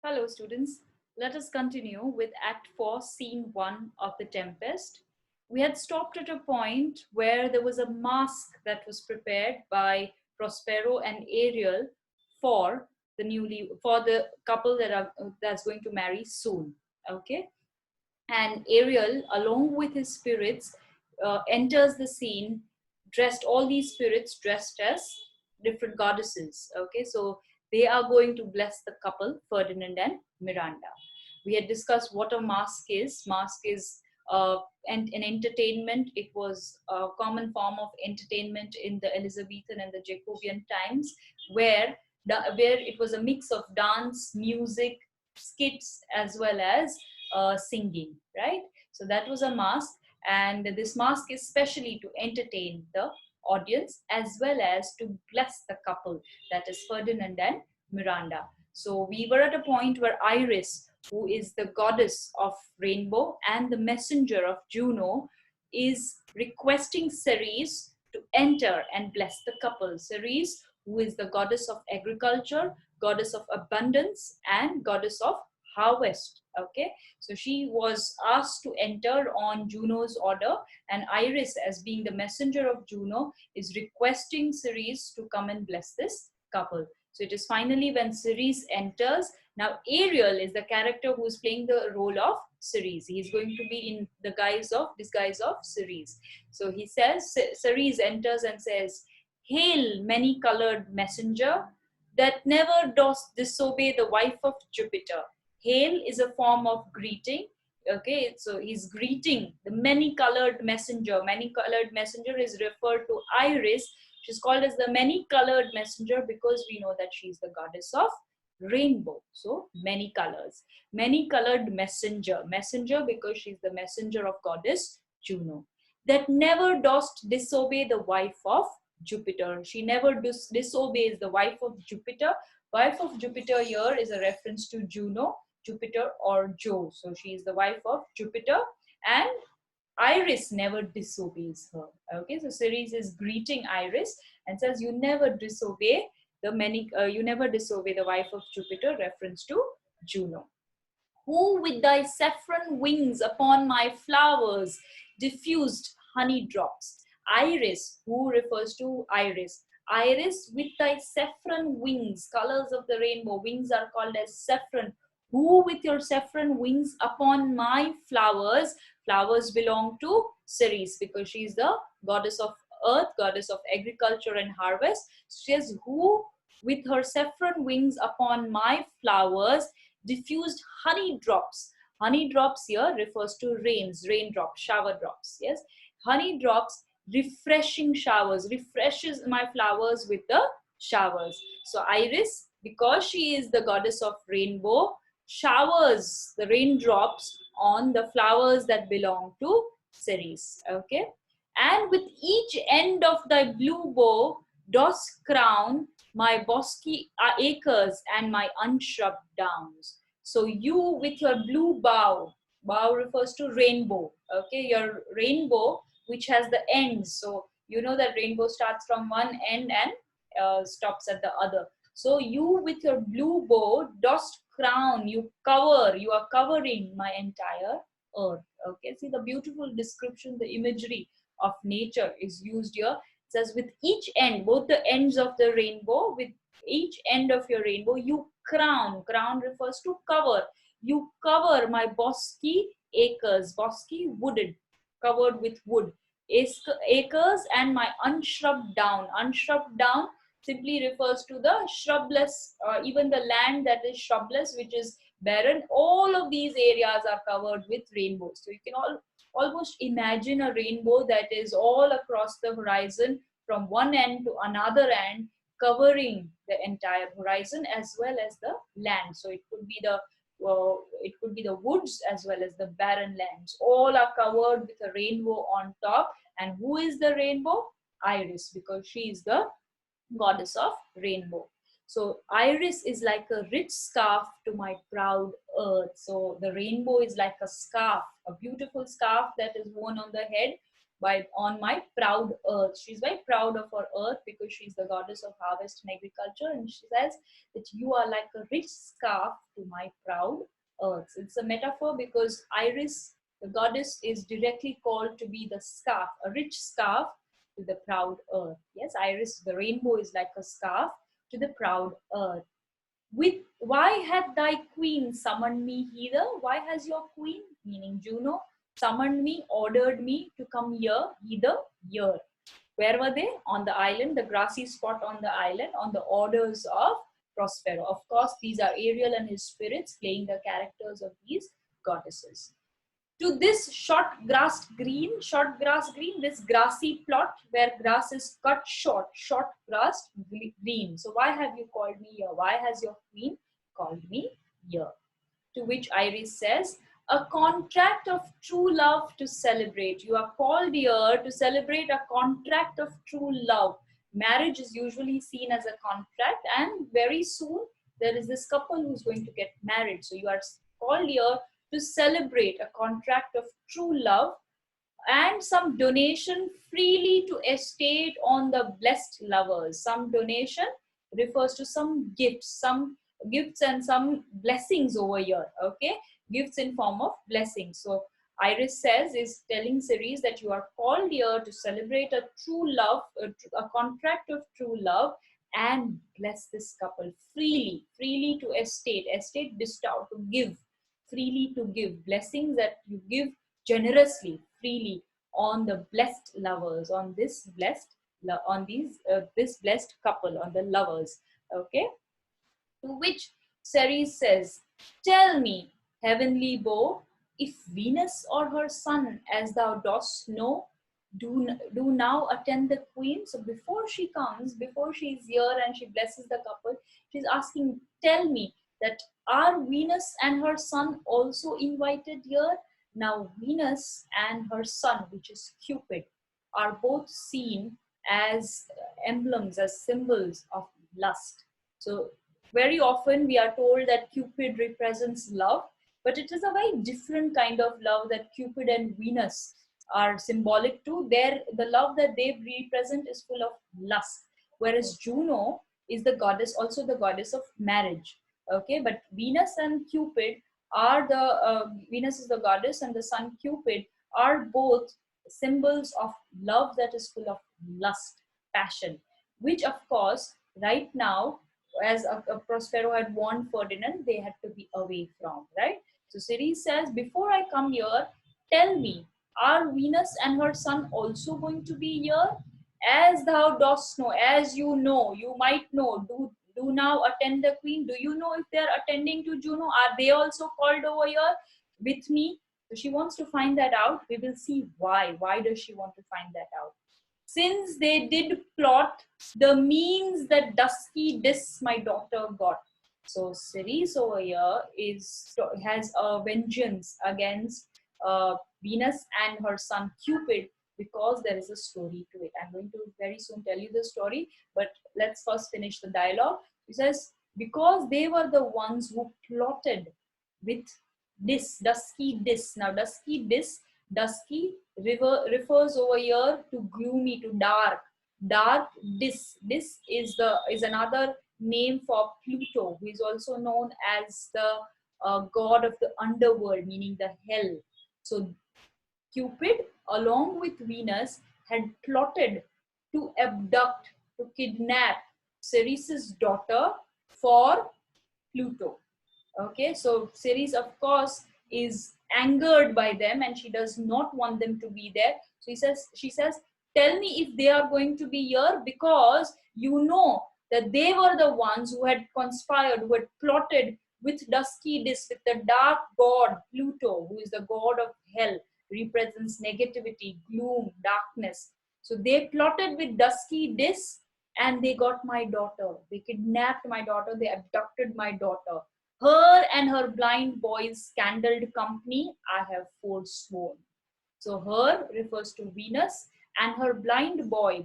Hello, students. Let us continue with Act 4, Scene 1 of The Tempest. We had stopped at a point where there was a mask that was prepared by Prospero and Ariel for the couple that's going to marry soon. Okay, and Ariel, along with his spirits, enters the scene dressed, all these spirits dressed as different goddesses. Okay, so they are going to bless the couple, Ferdinand and Miranda. We had discussed what a mask is. Mask is an entertainment. It was a common form of entertainment in the Elizabethan and the Jacobean times, where where it was a mix of dance, music, skits, as well as singing, right? So that was a mask, and this mask is specially to entertain the audience as well as to bless the couple, that is Ferdinand and Miranda. So we were at a point where Iris, who is the goddess of rainbow and the messenger of Juno, is requesting Ceres to enter and bless the couple. Ceres, who is the goddess of agriculture, goddess of abundance, and goddess of harvest. Okay, so she was asked to enter on Juno's order, and Iris, as being the messenger of Juno, is requesting Ceres to come and bless this couple. So it is finally when Ceres enters. Now Ariel is the character who is playing the role of Ceres. He is going to be in the disguise of Ceres. So he says, Ceres enters and says, "Hail, many-colored messenger, that never dost disobey the wife of Jupiter." Hail is a form of greeting. Okay, so he's greeting the many-colored messenger. Many-colored messenger is referred to Iris. She's called as the many-colored messenger because we know that she's the goddess of rainbow. So many colors. Many-colored messenger. Messenger because she's the messenger of goddess Juno. That never dost disobey the wife of Jupiter. She never disobeys the wife of Jupiter. Wife of Jupiter here is a reference to Juno, Jupiter, or Jove. So she is the wife of Jupiter, and Iris never disobeys her. Okay, so Ceres is greeting Iris and says, "You never disobey you never disobey the wife of Jupiter," reference to Juno. "Who with thy saffron wings upon my flowers diffused honey drops." Iris, who refers to Iris. Iris, with thy saffron wings, colors of the rainbow, wings are called as saffron. Who with your saffron wings upon my flowers? Flowers belong to Ceres because she is the goddess of earth, goddess of agriculture and harvest. She says, "Who with her saffron wings upon my flowers diffused honey drops." Honey drops here refers to rains, raindrops, shower drops. Yes, honey drops, refreshing showers, refreshes my flowers with the showers. So Iris, because she is the goddess of rainbow, showers the raindrops on the flowers that belong to Ceres. Okay, and with each end of thy blue bow dost crown my bosky acres and my unshrubbed downs. So you with your blue bow, bow refers to rainbow. Okay, your rainbow which has the ends. So you know that rainbow starts from one end and stops at the other. So you with your blue bow dost crown, you cover, you are covering my entire earth. Okay, see the beautiful description, the imagery of nature is used here. It says, with each end, both the ends of the rainbow, with each end of your rainbow, you crown. Crown refers to cover. You cover my bosky acres, bosky wooded, covered with wood, acres, and my unshrubbed down. Unshrubbed down simply refers to the shrubless, even the land that is shrubless, which is barren. All of these areas are covered with rainbows. So you can almost imagine a rainbow that is all across the horizon from one end to another end, covering the entire horizon as well as the land. So it could be the woods as well as the barren lands. All are covered with a rainbow on top. And who is the rainbow? Iris, because she is the goddess of rainbow. So Iris is like a rich scarf to my proud earth. So the rainbow is like a scarf, a beautiful scarf that is worn on the head on my proud earth. She's very proud of her earth because she's the goddess of harvest and agriculture, and she says that you are like a rich scarf to my proud earth. It's a metaphor because Iris, the goddess, is directly called to be the scarf, a rich scarf to the proud earth. Yes, Iris, the rainbow, is like a scarf to the proud earth. With why had thy queen summoned me hither? Why has your queen, meaning Juno, summoned me, ordered me to come hither, here? Where were they? On the island, the grassy spot on the island, on the orders of Prospero. Of course, these are Ariel and his spirits playing the characters of these goddesses. To this short grass green, this grassy plot where grass is cut short grass green. So why have you called me here? Why has your queen called me here? To which Iris says, a contract of true love to celebrate. You are called here to celebrate a contract of true love. Marriage is usually seen as a contract, and very soon there is this couple who's going to get married. So you are called here to celebrate a contract of true love and some donation freely to estate on the blessed lovers. Some donation refers to some gifts and some blessings over here. Okay, gifts in form of blessings. So Iris says, is telling Ceres that you are called here to celebrate a true love, a contract of true love, and bless this couple freely to estate bestow, to give, freely to give, blessings that you give generously, freely, on the blessed lovers, on this blessed, on these this blessed couple, on the lovers. Okay. To which Ceres says, tell me, heavenly bow, if Venus or her son, as thou dost know, do now attend the queen. So before she comes, before she's here and she blesses the couple, she's asking, tell me that are Venus and her son also invited here? Now Venus and her son, which is Cupid, are both seen as emblems, as symbols of lust. So very often we are told that Cupid represents love, but it is a very different kind of love that Cupid and Venus are symbolic to. The love that they represent is full of lust, whereas Juno is the goddess, also the goddess of marriage. Okay, but Venus and Cupid are Venus is the goddess and the son Cupid are both symbols of love that is full of lust, passion, which of course right now, as a Prospero had warned Ferdinand, they had to be away from, right? So Ceres says, before I come here, tell me, are Venus and her son also going to be here? As thou dost know, as you know, you might know, do now attend the queen. Do you know if they are attending to Juno? Are they also called over here with me? So she wants to find that out. We will see why. Why does she want to find that out? Since they did plot the means that dusky dis my daughter got. So Ceres over here has a vengeance against Venus and her son Cupid, because there is a story to it. I'm going to very soon tell you the story, but let's first finish the dialogue. He says, because they were the ones who plotted with dusky dis. Now dusky refers over here to gloomy, to dark dis. Dis is another name for Pluto, who is also known as the god of the underworld, meaning the hell. So Cupid, along with Venus, had plotted to abduct, to kidnap Ceres' daughter for Pluto. Okay, so Ceres, of course, is angered by them and she does not want them to be there. So she says, tell me if they are going to be here, because you know that they were the ones who had conspired, who had plotted with dusky dis, with the dark god Pluto, who is the god of hell, represents negativity, gloom, darkness. So they plotted with dusky dis and they got my daughter. They kidnapped my daughter. They abducted my daughter. Her and her blind boy's candled company I have forsworn. So her refers to Venus and her blind boy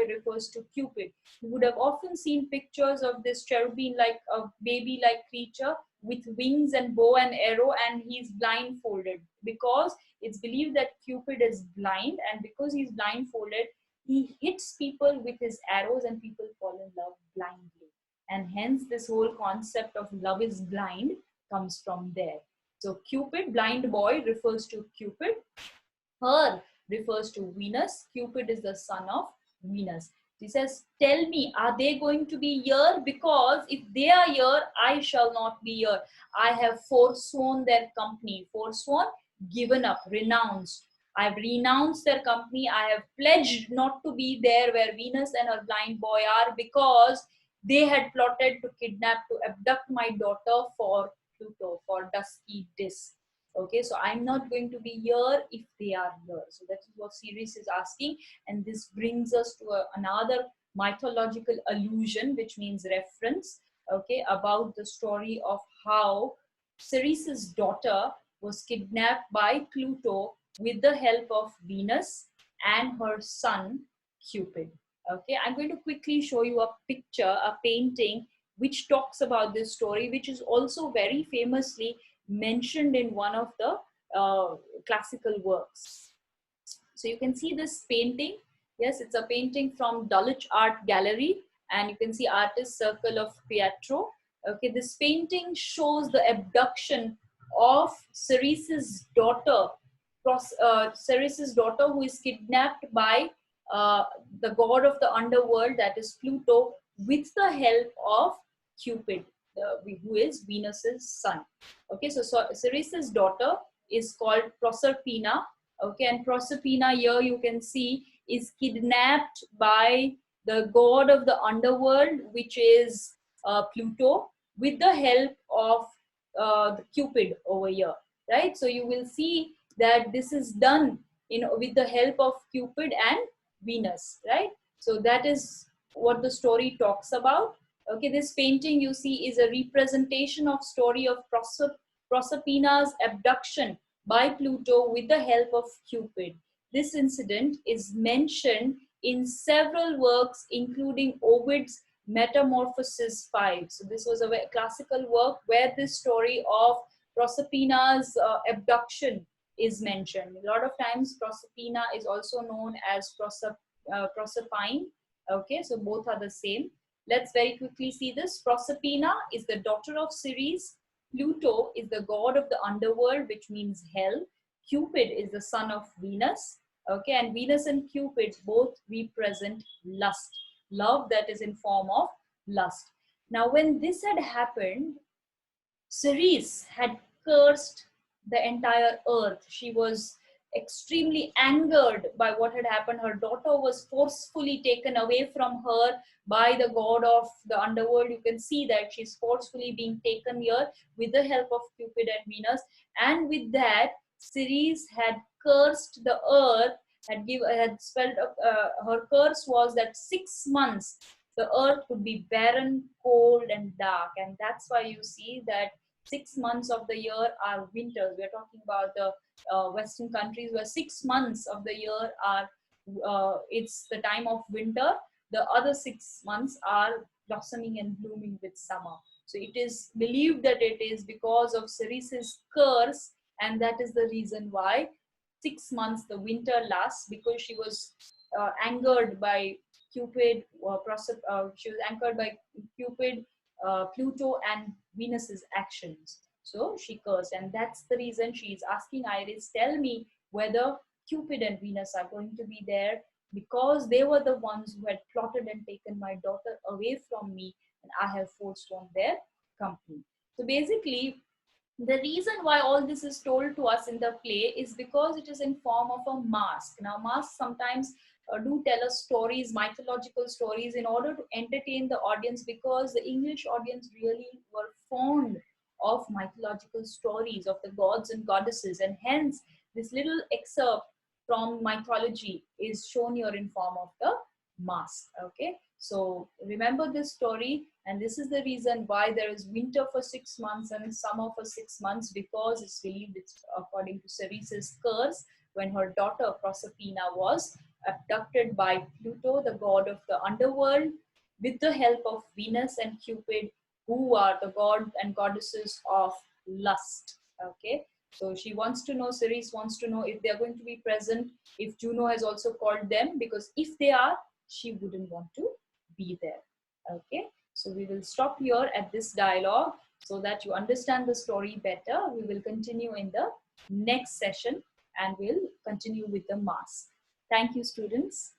refers to Cupid. You would have often seen pictures of this cherubim like a baby like creature with wings and bow and arrow, and he's blindfolded because it's believed that Cupid is blind, and because he's blindfolded, he hits people with his arrows and people fall in love blindly. And hence, this whole concept of love is blind comes from there. So, Cupid, blind boy, refers to Cupid. Her refers to Venus. Cupid is the son of Venus. He says, tell me, are they going to be here? Because if they are here, I shall not be here. I have forsworn their company. Forsworn, given up, renounced. I've renounced their company. I have pledged not to be there where Venus and her blind boy are, because they had plotted to kidnap, to abduct my daughter for Pluto, for dusky disk. Okay, so I'm not going to be here if they are here. So that's what Ceres is asking, and this brings us to another mythological allusion, which means reference, okay, about the story of how Ceres's daughter was kidnapped by Pluto with the help of Venus and her son Cupid. Okay, I'm going to quickly show you a picture, a painting which talks about this story, which is also very famously mentioned in one of the classical works. So you can see this painting. Yes, it's a painting from Dulwich Art Gallery, and you can see Artist Circle of Pietro. Okay, this painting shows the abduction of Ceres's daughter, Ceres's daughter, who is kidnapped by uh, the god of the underworld, that is Pluto, with the help of Cupid, who is Venus's son. Okay, so Ceres's daughter is called Proserpina. Okay, and Proserpina here you can see is kidnapped by the god of the underworld, which is Pluto, with the help of the Cupid over here, right? So you will see that this is done, with the help of Cupid and Venus, right? So that is what the story talks about. Okay, this painting you see is a representation of story of Proserpina's abduction by Pluto with the help of Cupid. This incident is mentioned in several works, including Ovid's Metamorphoses 5. So this was a classical work where this story of Proserpina's abduction is mentioned. A lot of times Proserpina is also known as Proserpine. Okay, so both are the same. Let's very quickly see this. Proserpina is the daughter of Ceres. Pluto is the god of the underworld, which means hell. Cupid is the son of Venus. Okay, and Venus and Cupid both represent lust, love that is in form of lust. Now, when this had happened, Ceres had cursed the entire earth. She was extremely angered by what had happened. Her daughter was forcefully taken away from her by the god of the underworld. You can see that she's forcefully being taken here with the help of Cupid and Venus. And with that, Ceres had cursed the earth, had spelled, her curse was that 6 months the earth would be barren, cold, and dark. And that's why you see that 6 months of the year are winters. We're talking about the Western countries where 6 months of the year are, it's the time of winter. The other 6 months are blossoming and blooming with summer. So it is believed that it is because of Ceres's curse, and that is the reason why 6 months the winter lasts, because she was angered by Cupid, she was anchored by Cupid, Pluto, and Venus's actions. So she cursed, and that's the reason she is asking Iris, tell me whether Cupid and Venus are going to be there, because they were the ones who had plotted and taken my daughter away from me, and I have forsworn their company. So basically, the reason why all this is told to us in the play is because it is in form of a mask. Now, masks sometimes do tell us stories, mythological stories, in order to entertain the audience, because the English audience really were fond of mythological stories of the gods and goddesses, and hence this little excerpt from mythology is shown here in form of the mask. Okay, so remember this story, and this is the reason why there is winter for 6 months and summer for 6 months, because it's believed, it's according to Ceres's curse, when her daughter Proserpina was abducted by Pluto, the god of the underworld, with the help of Venus and Cupid. who are the god and goddesses of lust. Okay, so she wants to know, Ceres wants to know if they are going to be present, if Juno has also called them, because if they are, she wouldn't want to be there. Okay, so we will stop here at this dialogue so that you understand the story better. We will continue in the next session and we'll continue with the mask. Thank you, students.